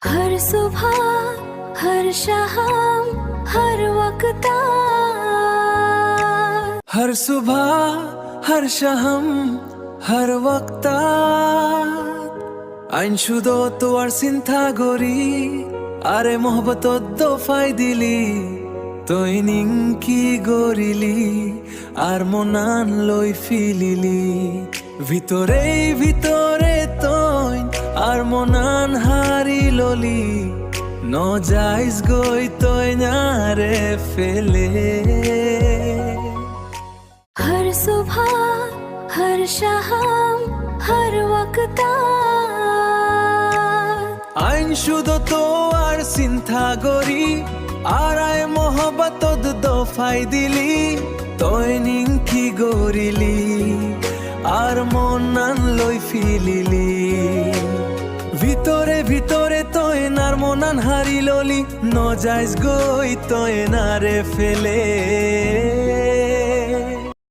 हर सुबह हर शाम हर वक्त हर सुबह हर शाम हर वक्त আইন শুধু তোর চিন্তা করি আরে মোহব্বত দফাই দিলি তুই নিংকি গরিলি আর মনান লই ফিলিলি ভিতরে তুই আর মনান হারি ললি ন যাইস গই তুই না রে ফেলে हर सुबह हर शाम हर वक्त আইন শুধু তো আর চিন্তা করি আর আয় মোহব্বত দফাই দিলি তুই নিংকি গরিলি আর মনান লই ফিলিলি ভিতরে তুই নার মনান হারি ললি ন যাইস গই তুই না রে ফেলে